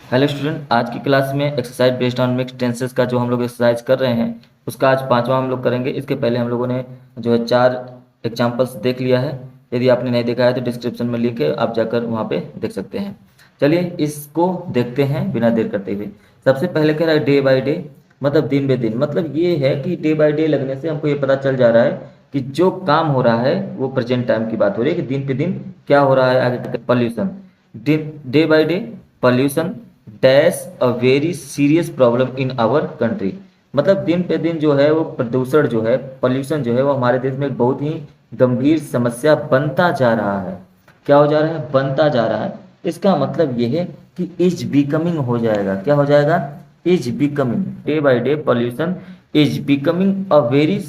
Hello student, आज की class में exercise based on mixed tenses का जो हम लोग एक्सरसाइज कर रहे हैं उसका आज पांचवा हम लोग करेंगे। इसके पहले हम लोगों ने जो है 4 एग्जांपल्स देख लिया है। यदि आपने नहीं देखा है तो डिस्क्रिप्शन में लिंक है, आप जाकर वहाँ पे देख सकते हैं। चलिए इसको देखते हैं बिना देर करते हुए। सबसे पहले कह रहा है डे बाय डे, मतलब दिन बे दिन। मतलब ये है कि डे बाय डे लगने से हमको ये पता चल जा रहा है कि जो काम हो रहा है वो प्रेजेंट टाइम की बात हो रही है कि दिन पे दिन क्या हो रहा है। आगे pollution, day by day pollution dash a very serious problem in our country. मतलब दिन पे दिन जो है वो प्रदूषण जो है, पॉल्यूशन जो है वो हमारे देश में एक बहुत ही गंभीर समस्या बनता जा रहा है। क्या हो जा रहा है? बनता जा रहा है। इसका मतलब ये है कि इज बिकमिंग हो जाएगा। क्या हो जाएगा? Is becoming. Day by day pollution is becoming a very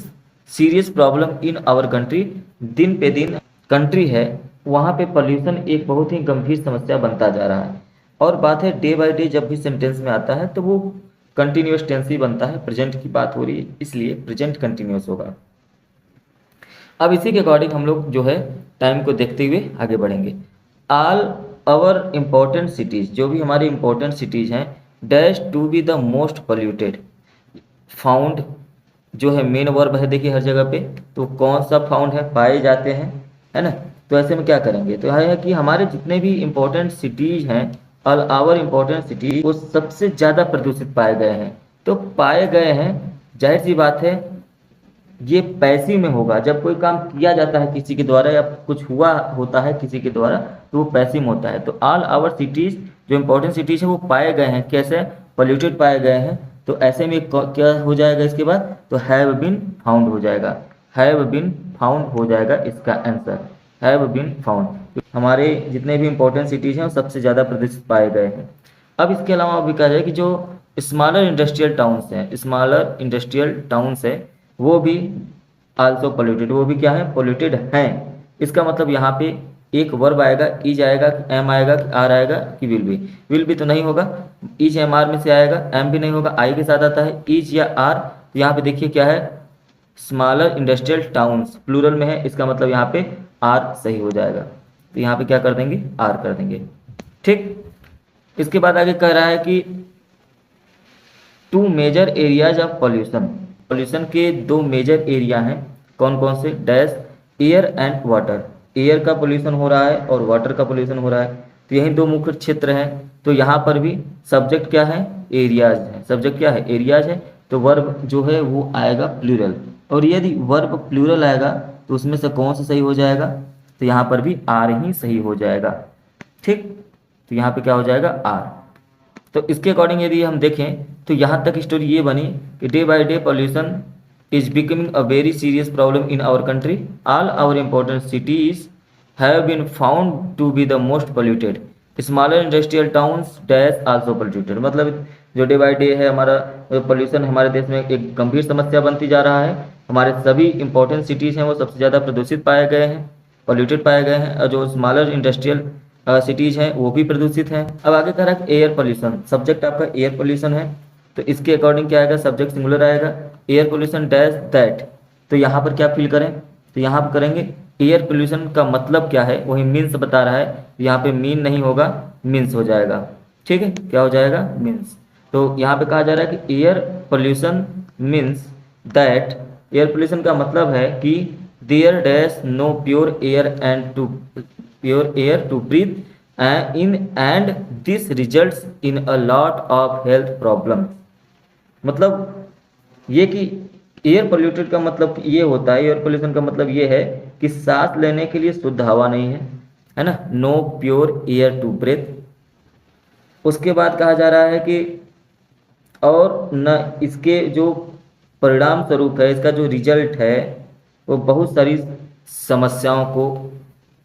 serious problem in our country. दिन पे दिन कंट्री है वहाँ पे पॉल्यूशन एक बहुत ही गंभीर समस्या बनता जा रहा है। और बात है डे बाय डे जब भी सेंटेंस में आता है तो वो कंटिन्यूस टेंस ही बनता है। प्रेजेंट की बात हो रही है इसलिए प्रेजेंट कंटिन्यूस होगा। अब इसी के अकॉर्डिंग हम लोग जो है टाइम को देखते हुए आगे बढ़ेंगे। ऑल अवर इम्पोर्टेंट सिटीज़, जो भी हमारी इम्पोर्टेंट सिटीज़ हैं, dash to be the most polluted. Found जो है मेन वर्ब है, देखिए हर जगह पे। तो कौन सा फाउंड है? पाए जाते हैं, है ना। तो ऐसे में क्या करेंगे? तो यह है कि हमारे जितने भी इम्पोर्टेंट सिटीज़ हैं, ऑल आवर इम्पोर्टेंट सिटीज, वो सबसे ज़्यादा प्रदूषित पाए गए हैं। तो पाए गए हैं, जाहिर सी बात है ये पैसिव में होगा। जब कोई काम किया जाता है किसी के द्वारा या कुछ हुआ होता है किसी के द्वारा तो वो पैसिव में होता है। तो ऑल आवर सिटीज, जो इंपॉर्टेंट सिटीज है वो पाए गए हैं। कैसे? पोल्यूटेड पाए गए हैं। तो ऐसे में क्या हो जाएगा इसके बाद? तो हैव बीन फाउंड हो जाएगा। हैव बीन फाउंड हो जाएगा इसका आंसर। Have been found. हमारे जितने भी इंपॉर्टेंट सिटीज हैं वो सबसे ज़्यादा प्रदूषित पाए गए हैं। अब इसके अलावा भी कहा जाए कि जो स्मॉलर इंडस्ट्रियल टाउन्स हैं, स्मॉलर इंडस्ट्रियल टाउन्स है वो भी आल्सो पोल्यूटेड, वो भी क्या है? पोल्यूटेड हैं। इसका मतलब यहाँ पे एक वर्ब आएगा, इज आएगा कि एम आएगा कि आर आएगा कि विल भी तो नहीं होगा। इज एम आर में से आएगा, एम भी नहीं होगा, आई के साथ आता है इज या आर। तो यहाँ पे देखिए क्या है? स्मॉलर इंडस्ट्रियल टाउन्स प्लूरल में है, इसका मतलब यहाँ पे आर सही हो जाएगा। तो यहाँ पे क्या कर देंगे? आर कर देंगे। ठीक। इसके बाद आगे कह रहा है कि two major areas of pollution. Pollution के दो मेजर एरिया हैं। कौन कौन से? Dash air and water. Air का पोल्यूशन हो रहा है और वाटर का पोल्यूशन हो रहा है। तो यही दो मुख्य क्षेत्र हैं। तो यहाँ पर भी सब्जेक्ट क्या है? एरियाज है। सब्जेक्ट क्या है? एरियाज है। तो वर्ब जो है वो आएगा प्लूरल। और यदि वर्ब प्लूरल आएगा तो उसमें से कौन सा सही हो जाएगा? तो यहाँ पर भी आर ही सही हो जाएगा। ठीक। तो यहाँ पे क्या हो जाएगा? आर। तो इसके अकॉर्डिंग यदि हम देखें तो यहाँ तक स्टोरी ये बनी कि day by day pollution is becoming a very serious problem in our country. All our important cities have been found to be the most polluted. Smaller industrial towns dash also polluted. मतलब जो day by day है हमारा pollution हमारे देश में एक गंभीर समस्या बनती जा रहा है। हमारे सभी इंपॉर्टेंट सिटीज़ हैं वो सबसे ज़्यादा प्रदूषित पाए गए हैं, पोल्यूटेड पाए गए हैं। और जो स्मॉलर इंडस्ट्रियल सिटीज़ हैं वो भी प्रदूषित हैं। अब आगे कह रहा है एयर पोल्यूशन। सब्जेक्ट आपका एयर पोल्यूशन है तो इसके अकॉर्डिंग क्या आएगा? सब्जेक्ट सिंगुलर आएगा। Air pollution dash that. तो यहाँ पर क्या फील करें? तो यहाँ पर करेंगे एयर पोल्यूशन का मतलब क्या है, वही मीन्स बता रहा है। तो यहाँ पे मीन नहीं होगा, मीन्स हो जाएगा। ठीक है, क्या हो जाएगा? मीन्स। तो यहाँ पे कहा जा रहा है कि air pollution means that. Air pollution का मतलब है कि there dash no pure air and to pure air to breathe in and this results in a lot of health problem. मतलब ये कि एयर पोल्यूटेड का मतलब ये होता है, एयर पोल्यूशन का मतलब ये है कि सांस लेने के लिए शुद्ध हवा नहीं है ना। No pure air to breathe. उसके बाद कहा जा रहा है कि और न इसके जो परिणाम स्वरूप है, इसका जो रिजल्ट है वो बहुत सारी समस्याओं को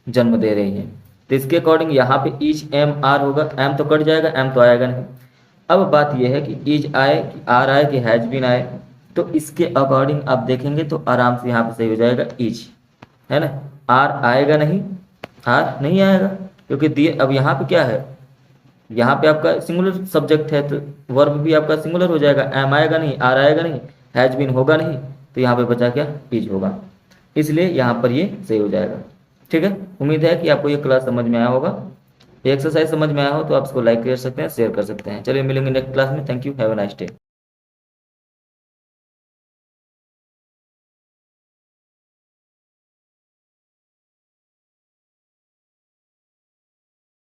जन्म दे रही हैं। तो इसके अकॉर्डिंग यहाँ पे इज एम आर होगा। एम तो कट जाएगा, एम तो आएगा नहीं। अब बात यह है कि इज आए कि आर आए कि हैज बीन आए। तो इसके अकॉर्डिंग आप देखेंगे तो आराम से यहाँ पे सही हो जाएगा इज, है ना। आर आएगा नहीं, आर नहीं आएगा क्योंकि दिए। अब यहाँ पे क्या है? यहाँ पे आपका सिंगुलर सब्जेक्ट है तो वर्ब भी आपका सिंगुलर हो जाएगा। एम आएगा नहीं, आर आएगा नहीं, हैज बीन होगा नहीं। तो यहाँ पे बचा क्या? इज होगा। इसलिए यहाँ पर ये सही हो जाएगा। ठीक है, उम्मीद है कि आपको ये क्लास समझ में आया होगा। ये एक्सरसाइज समझ में आया हो तो आप इसको लाइक कर सकते हैं, शेयर कर सकते हैं। चलिए मिलेंगे नेक्स्ट क्लास में। Thank you, have a nice day.